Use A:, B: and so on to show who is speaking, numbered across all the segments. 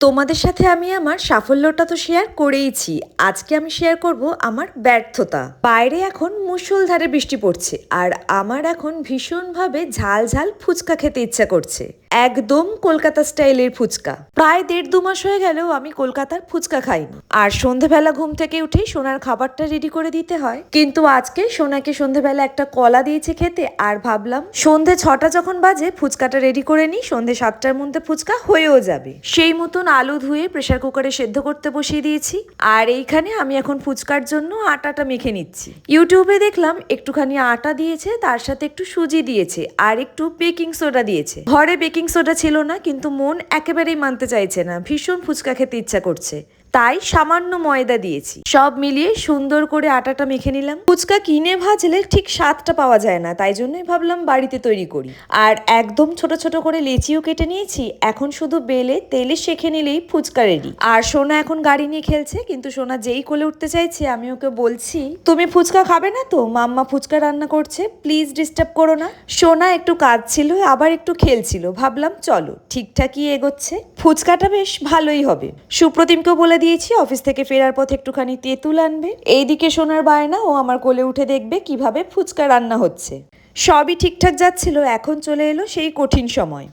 A: তোমাদের সাথে আমি আমার সাফল্যটা তো শেয়ার করেইছি। আজকে আমি শেয়ার করব আমার ব্যর্থতা। বাইরে এখন মুষলধারে বৃষ্টি পড়ছে আর আমার এখন ভীষণভাবে ঝাল ঝাল ফুচকা খেতে ইচ্ছা করছে। একদম কলকাতা স্টাইলের ফুচকা। প্রায় 1.5-2 মাস হয়ে গেলেও আমি কলকাতার ফুচকা খাইনি। আর সন্ধেবেলা ঘুম থেকে উঠেই সোনার খাবারটা রেডি করে দিতে হয়। কিন্তু আজকে সোনাকে সন্ধেবেলা একটা কলা দিয়েছে খেতে, আর ভাবলাম সন্ধে 6টা যখন বাজে ফুচকাটা রেডি করে নিই, সন্ধে 7টার মধ্যে ফুচকা হয়েও যাবে। সেই মতন আলু ধুয়ে প্রেসার কুকারে সেদ্ধ করতে বসিয়ে দিয়েছি। আর এইখানে আমি এখন ফুচকার জন্য আটাটা মেখে নিচ্ছি। ইউটিউবে দেখলাম একটুখানি আটা দিয়েছে, তার সাথে একটু সুজি দিয়েছে আর একটু বেকিং সোডা দিয়েছে। ঘরে বেকিং সোডা ছিল না, কিন্তু মন একেবারেই মানতে চাইছে না, ভীষণ ফুচকা খেতে ইচ্ছা করছে, তাই সামান্য ময়দা দিয়েছি। সব মিলিয়ে সুন্দর করে আটাটা মেখে নিলাম। ফুচকা কিনে ভাজলে ঠিক স্বাদটা পাওয়া যায় না, তাই জন্যই ভাবলাম বাড়িতে তৈরি করি। আর একদম ছোট ছোট করে লেচিও কেটে নিয়েছি। এখন শুধু বেলে তেলে সেঁকে নিলেই ফুচকা রেডি। আর সোনা এখন গাড়ি নিয়ে খেলছে, কিন্তু সোনা যেই কোলে উঠতে চাইছে আমি ওকে বলছি, তুমি ফুচকা খাবে না তো, মাম্মা ফুচকা রান্না করছে, প্লিজ ডিস্টার্ব করো না। সোনা একটু কাজ ছিল, আবার একটু খেলছিল। ভাবলাম চলো, ঠিকঠাকই এগোচ্ছে, ফুচকাটা বেশ ভালোই হবে। সুপ্রতিমকেও বলে দিয়েছি অফিস থেকে ফেরার পথে একটুখানি তেঁতুল আনবে। এইদিকে সোনার বায়না, ও আমার কোলে উঠে দেখবে কিভাবে ফুচকা রান্না হচ্ছে। সবই ঠিকঠাক যাচ্ছিল, এখন চলে এলো সেই কঠিন সময়।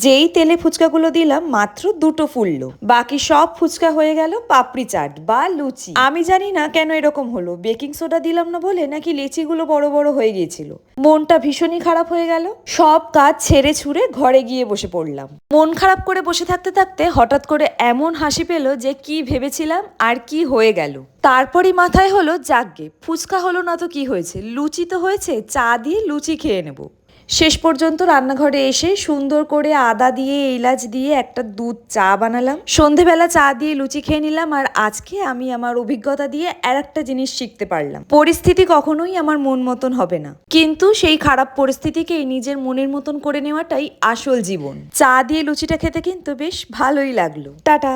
A: যেই তেলে ফুচকাগুলো দিলাম মাত্র 2টো ফুললো, বাকি সব ফুচকা হয়ে গেল পাপড়ি চাট বা লুচি। আমি জানি না কেন এরকম হলো, বেকিং সোডা দিলাম না বলে নাকি লেচিগুলো বড় বড় হয়ে গিয়েছিল। মনটা ভীষণই খারাপ হয়ে গেল। সব কাজ ছেড়ে ছুড়ে ঘরে গিয়ে বসে পড়লাম। মন খারাপ করে বসে থাকতে থাকতে হঠাৎ করে এমন হাসি পেল যে কি ভেবেছিলাম আর কি হয়ে গেল। তারপরই মাথায় হলো, যাকগে, ফুচকা হলো না তো কি হয়েছে, লুচি তো হয়েছে, চা দিয়ে লুচি খেয়ে নেব। শেষ পর্যন্ত রান্নাঘরে এসে সুন্দর করে আদা দিয়ে এলাচ দিয়ে একটা দুধ চা বানালাম। সন্ধেবেলা চা দিয়ে লুচি খেয়ে নিলাম। আর আজকে আমি আমার অভিজ্ঞতা দিয়ে আর একটা জিনিস শিখতে পারলাম, পরিস্থিতি কখনোই আমার মন মতন হবে না, কিন্তু সেই খারাপ পরিস্থিতিকেই নিজের মনের মতন করে নেওয়াটাই আসল জীবন। চা দিয়ে লুচিটা খেতে কিন্তু বেশ ভালোই লাগলো। টাটা।